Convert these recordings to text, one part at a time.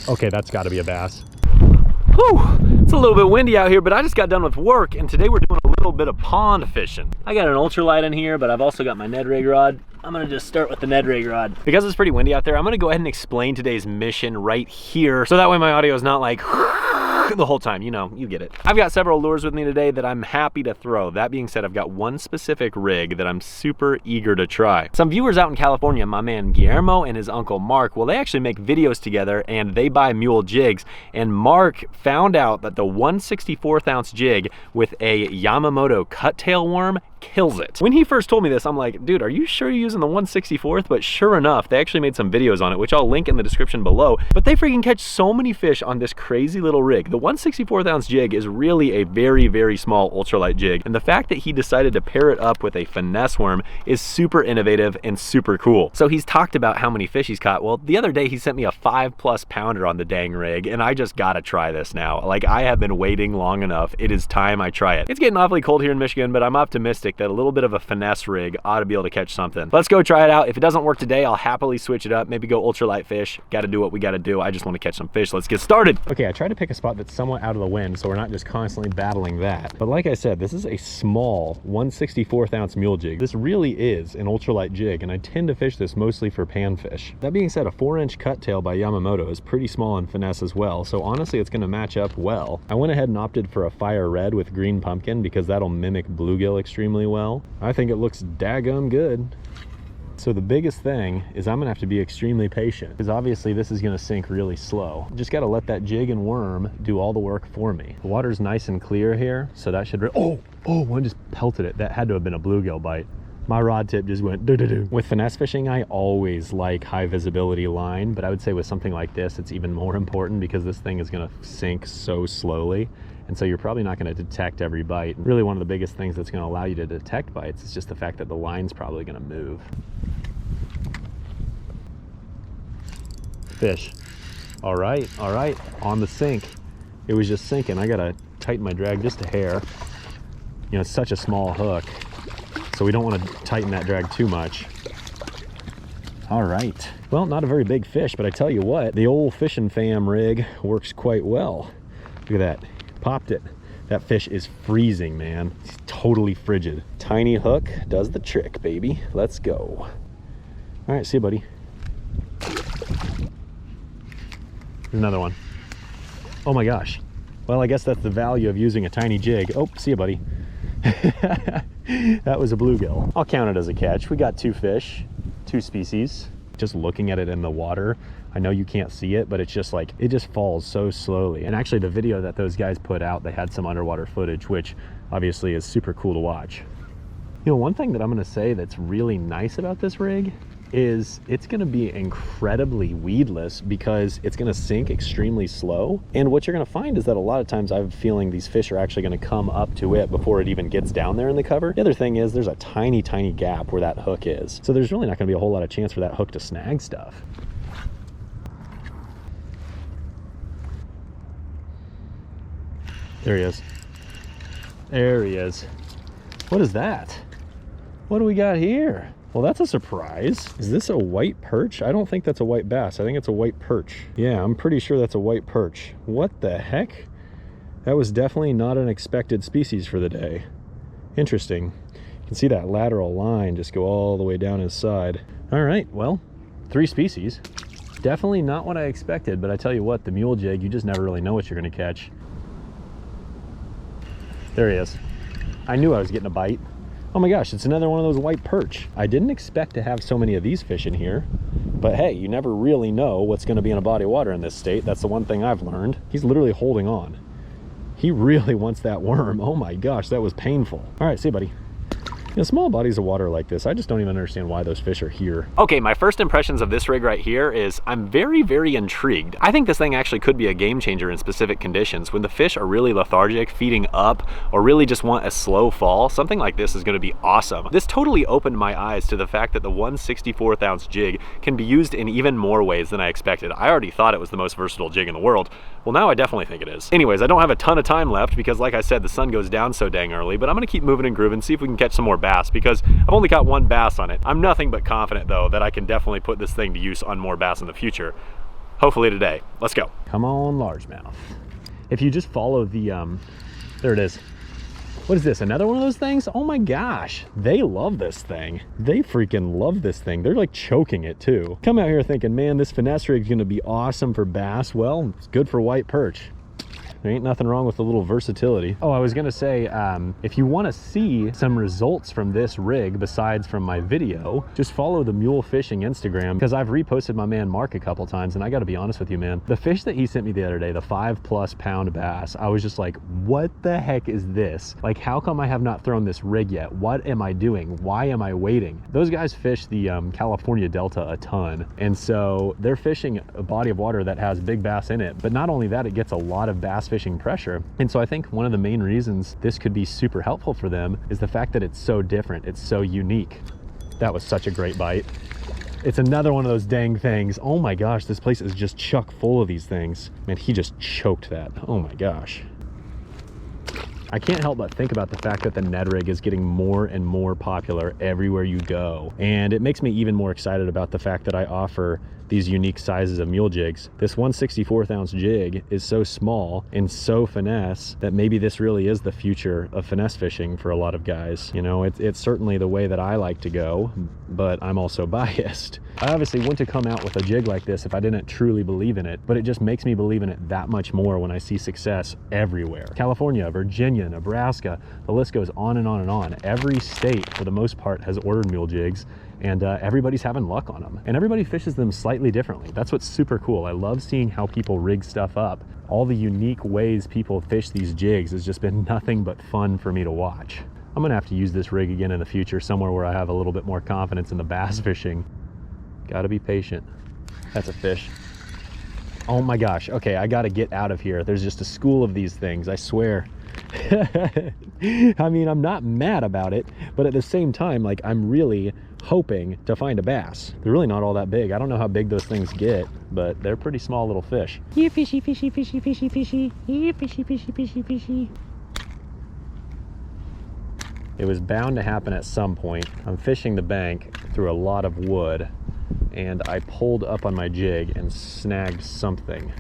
Okay, that's got to be a bass. Whew, it's a little bit windy out here, but I just got done with work, and today we're doing a little bit of pond fishing. I got an ultralight in here, but I've also got my Ned rig rod. I'm gonna just start with the Ned rig rod. Because it's pretty windy out there, I'm gonna go ahead and explain today's mission right here, so that way my audio is not like the whole time, you know, you get it. I've got several lures with me today that I'm happy to throw. That being said, I've got one specific rig that I'm super eager to try. Some viewers out in California, my man Guillermo and his uncle Mark, well, they actually make videos together and they buy mule jigs. And Mark found out that the 1/64 ounce jig with a Yamamoto Kut Tail Worm kills it. When he first told me this, I'm like, dude, are you sure you're using the 1/64th? But sure enough, they actually made some videos on it, which I'll link in the description below. But they freaking catch so many fish on this crazy little rig. The 1/64 ounce jig is really a very, very small ultralight jig. And the fact that he decided to pair it up with a finesse worm is super innovative and super cool. So he's talked about how many fish he's caught. Well, the other day he sent me a 5+ pounder on the dang rig, and I just gotta try this now. Like, I have been waiting long enough. It is time I try it. It's getting awfully cold here in Michigan, but I'm optimistic that a little bit of a finesse rig ought to be able to catch something. Let's go try it out. If it doesn't work today, I'll happily switch it up, maybe go ultralight fish. Got to do what we got to do. I just want to catch some fish. Let's get started. Okay, I tried to pick a spot that's somewhat out of the wind so we're not just constantly battling that. But like I said, this is a small 1/64 ounce mule jig. This really is an ultralight jig, and I tend to fish this mostly for panfish. That being said, a 4-inch cut tail by Yamamoto is pretty small in finesse as well, so honestly it's going to match up well. I went ahead and opted for a fire red with green pumpkin because that'll mimic bluegill extremely well. I think it looks daggum good. So the biggest thing is I'm gonna have to be extremely patient because obviously this is gonna sink really slow. Just gotta let that jig and worm do all the work for me. The water's nice and clear here, so that should, one just pelted it. That had to have been a bluegill bite. My rod tip just went doo-doo-doo. With finesse fishing, I always like high visibility line, but I would say with something like this, it's even more important because this thing is gonna sink so slowly. And so you're probably not going to detect every bite. Really, one of the biggest things that's going to allow you to detect bites is just the fact that the line's probably going to move. Fish. All right, on the sink. It was just sinking. I got to tighten my drag just a hair. You know, it's such a small hook, so we don't want to tighten that drag too much. All right. Well, not a very big fish, but I tell you what, the old FishingFam rig works quite well. Look at that. Popped it. That fish is freezing, man. It's totally frigid. Tiny hook does the trick, baby. Let's go. All right, see you, buddy. There's another one. Oh my gosh. Well, I guess that's the value of using a tiny jig. Oh, see you, buddy. That was a bluegill. I'll count it as a catch. We got 2 fish, 2 species. Just looking at it in the water, I know you can't see it, but it's just like, it just falls so slowly. And actually the video that those guys put out, they had some underwater footage, which obviously is super cool to watch. You know, one thing that I'm gonna say that's really nice about this rig is it's gonna be incredibly weedless because it's gonna sink extremely slow. And what you're gonna find is that a lot of times I have a feeling these fish are actually gonna come up to it before it even gets down there in the cover. The other thing is there's a tiny, tiny gap where that hook is. So there's really not gonna be a whole lot of chance for that hook to snag stuff. There he is. There he is. What is that? What do we got here? Well, that's a surprise. Is this a white perch? I don't think that's a white bass. I think it's a white perch. Yeah, I'm pretty sure that's a white perch. What the heck? That was definitely not an expected species for the day. Interesting. You can see that lateral line just go all the way down his side. All right, well, 3 species. Definitely not what I expected, but I tell you what, the mule jig, you just never really know what you're gonna catch. There he is. I knew I was getting a bite. Oh my gosh, it's another one of those white perch. I didn't expect to have so many of these fish in here, but hey, you never really know what's gonna be in a body of water in this state. That's the one thing I've learned. He's literally holding on. He really wants that worm. Oh my gosh, that was painful. All right, see you, buddy. You know, small bodies of water like this, I just don't even understand why those fish are here. Okay, my first impressions of this rig right here is I'm very, very intrigued. I think this thing actually could be a game changer in specific conditions. When the fish are really lethargic, feeding up, or really just want a slow fall, something like this is gonna be awesome. This totally opened my eyes to the fact that the 1/64 ounce jig can be used in even more ways than I expected. I already thought it was the most versatile jig in the world. Well, now I definitely think it is. Anyways, I don't have a ton of time left because like I said, the sun goes down so dang early, but I'm gonna keep moving and grooving, see if we can catch some more bass because I've only got 1 bass on it. I'm nothing but confident though that I can definitely put this thing to use on more bass in the future. hopefully today. Let's go. Come on, largemouth. If you just follow the, there it is. What is this, another one of those things? Oh my gosh, they love this thing. They freaking love this thing. They're like choking it too. Come out here thinking, man, this finesse rig is gonna be awesome for bass. Well, it's good for white perch. There ain't nothing wrong with a little versatility. Oh, I was gonna say, if you wanna see some results from this rig besides from my video, just follow the Mule Fishing Instagram, because I've reposted my man Mark a couple times, and I gotta be honest with you, man. The fish that he sent me the other day, the 5+ pound bass, I was just like, what the heck is this? Like, how come I have not thrown this rig yet? What am I doing? Why am I waiting? Those guys fish the California Delta a ton, and so they're fishing a body of water that has big bass in it, but not only that, it gets a lot of bass fishing pressure. And so I think one of the main reasons this could be super helpful for them is the fact that it's so different, it's so unique. That was such a great bite. It's another one of those dang things. Oh my gosh, this place is just chock full of these things. Man, he just choked that. Oh my gosh. I can't help but think about the fact that the Ned rig is getting more and more popular everywhere you go. And it makes me even more excited about the fact that I offer these unique sizes of mule jigs. This 1/64th ounce jig is so small and so finesse that maybe this really is the future of finesse fishing for a lot of guys. You know, it's certainly the way that I like to go, but I'm also biased. I obviously wouldn't have come out with a jig like this if I didn't truly believe in it, but it just makes me believe in it that much more when I see success everywhere. California, Virginia, Nebraska, the list goes on and on and on. Every state, for the most part, has ordered mule jigs, and everybody's having luck on them. And everybody fishes them slightly differently. That's what's super cool. I love seeing how people rig stuff up. All the unique ways people fish these jigs has just been nothing but fun for me to watch. I'm gonna have to use this rig again in the future, somewhere where I have a little bit more confidence in the bass fishing. Gotta be patient. That's a fish. Oh my gosh, okay, I gotta get out of here. There's just a school of these things, I swear. I mean, I'm not mad about it, but at the same time, like, I'm really hoping to find a bass. They're really not all that big. I don't know how big those things get, but they're pretty small little fish. Yeah, fishy, fishy, fishy, fishy, fishy. Yeah, fishy, fishy, fishy, fishy. It was bound to happen at some point. I'm fishing the bank through a lot of wood, and I pulled up on my jig and snagged something.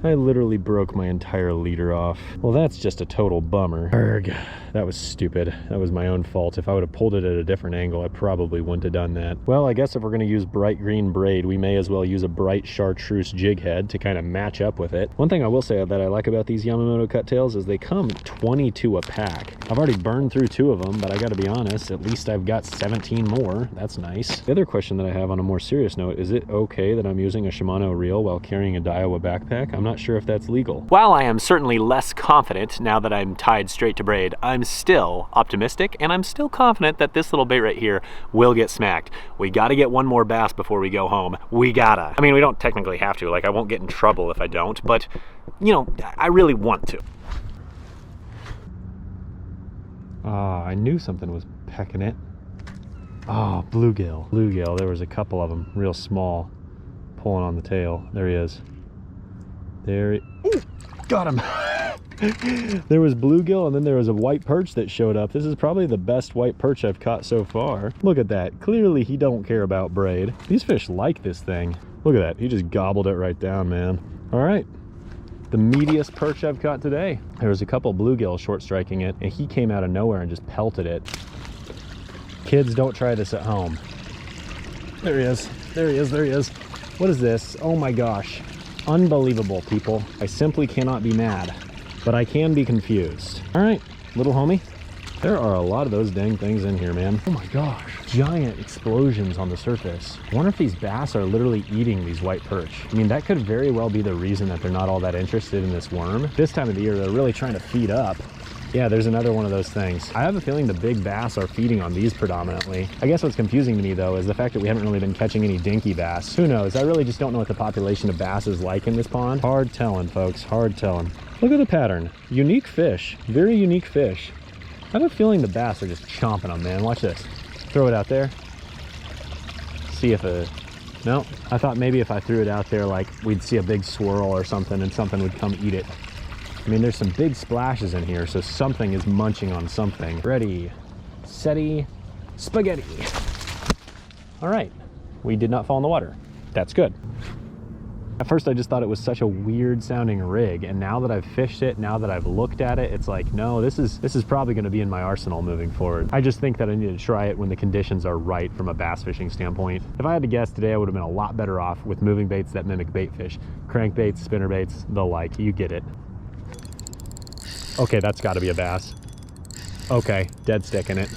I literally broke my entire leader off. Well, that's just a total bummer. Erg, that was stupid. That was my own fault. If I would have pulled it at a different angle, I probably wouldn't have done that. Well, I guess if we're gonna use bright green braid, we may as well use a bright chartreuse jig head to kind of match up with it. One thing I will say that I like about these Yamamoto Kut Tails is they come 22 a pack. I've already burned through 2 of them, but I gotta be honest, at least I've got 17 more. That's nice. The other question that I have on a more serious note, is it okay that I'm using a Shimano reel while carrying a Daiwa backpack? I'm not sure if that's legal. While I am certainly less confident now that I'm tied straight to braid, I'm still optimistic, and I'm still confident that this little bait right here will get smacked. We gotta get one more bass before we go home. We gotta. I mean, we don't technically have to. Like, I won't get in trouble if I don't, but, you know, I really want to. Ah, I knew something was pecking it. Oh, bluegill. Bluegill, there was a couple of them, real small, pulling on the tail. There he is. There he, ooh, got him. There was bluegill, and then there was a white perch that showed up. This is probably the best white perch I've caught so far. Look at that. Clearly he don't care about braid. These fish like this thing. Look at that. He just gobbled it right down, man. All right. The meatiest perch I've caught today. There was a couple bluegill short striking it, and he came out of nowhere and just pelted it. Kids, don't try this at home. There he is. There he is. There he is. What is this? Oh my gosh. Unbelievable, people. I simply cannot be mad, but I can be confused. All right, little homie. There are a lot of those dang things in here, man. Oh my gosh. Giant explosions on the surface. I wonder if these bass are literally eating these white perch. I mean, that could very well be the reason that they're not all that interested in this worm. This time of the year, they're really trying to feed up. Yeah, there's another one of those things. I have a feeling the big bass are feeding on these predominantly. I guess what's confusing to me, though, is the fact that we haven't really been catching any dinky bass. Who knows? I really just don't know what the population of bass is like in this pond. Hard telling, folks. Hard telling. Look at the pattern. Unique fish. Very unique fish. I have a feeling the bass are just chomping them, man. Watch this. Throw it out there. See if a... No, I thought maybe if I threw it out there, like, we'd see a big swirl or something and something would come eat it. I mean, there's some big splashes in here, so something is munching on something. Ready, steady, spaghetti. All right, we did not fall in the water. That's good. At first I just thought it was such a weird sounding rig, and now that I've fished it, now that I've looked at it, it's like, no, this is probably gonna be in my arsenal moving forward. I just think that I need to try it when the conditions are right from a bass fishing standpoint. If I had to guess today, I would have been a lot better off with moving baits that mimic bait fish. Crankbaits, spinner baits, the like, you get it. Okay, that's gotta be a bass. Okay, dead stick in it.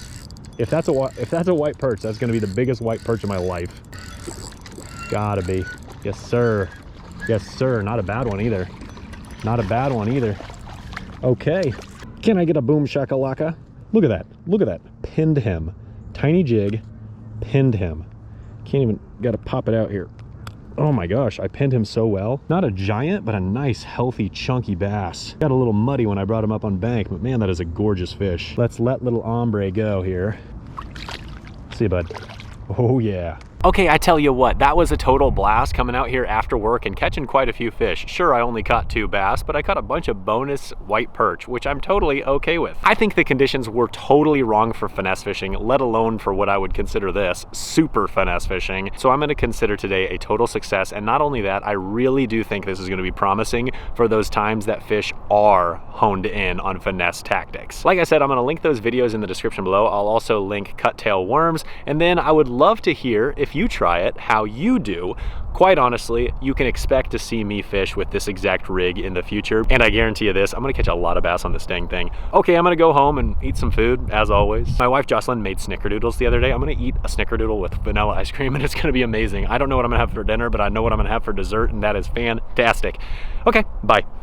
If that's a white perch, that's gonna be the biggest white perch of my life. Gotta be. Yes, sir. Yes, sir. Not a bad one either. Not a bad one either. Okay. Can I get a boom shakalaka? Look at that. Look at that. Pinned him. Tiny jig. Pinned him. Can't even, gotta pop it out here. Oh my gosh, I pinned him so well. Not a giant, but a nice, healthy, chunky bass. Got a little muddy when I brought him up on bank, but man, that is a gorgeous fish. Let's let little ombre go here. See you, bud. Oh yeah. Okay, I tell you what, that was a total blast coming out here after work and catching quite a few fish. Sure, I only caught 2 bass, but I caught a bunch of bonus white perch, which I'm totally okay with. I think the conditions were totally wrong for finesse fishing, let alone for what I would consider this, super finesse fishing. So I'm gonna consider today a total success, and not only that, I really do think this is gonna be promising for those times that fish are honed in on finesse tactics. Like I said, I'm gonna link those videos in the description below. I'll also link Kut Tail Worms, and then I would love to hear, if you try it, how you do. Quite honestly, you can expect to see me fish with this exact rig in the future, and I guarantee you this, I'm gonna catch a lot of bass on this dang thing. Okay, I'm gonna go home and eat some food, as always. My wife Jocelyn made snickerdoodles the other day. I'm gonna eat a snickerdoodle with vanilla ice cream, and it's gonna be amazing. I don't know what I'm gonna have for dinner, but I know what I'm gonna have for dessert, and that is fantastic. Okay, bye.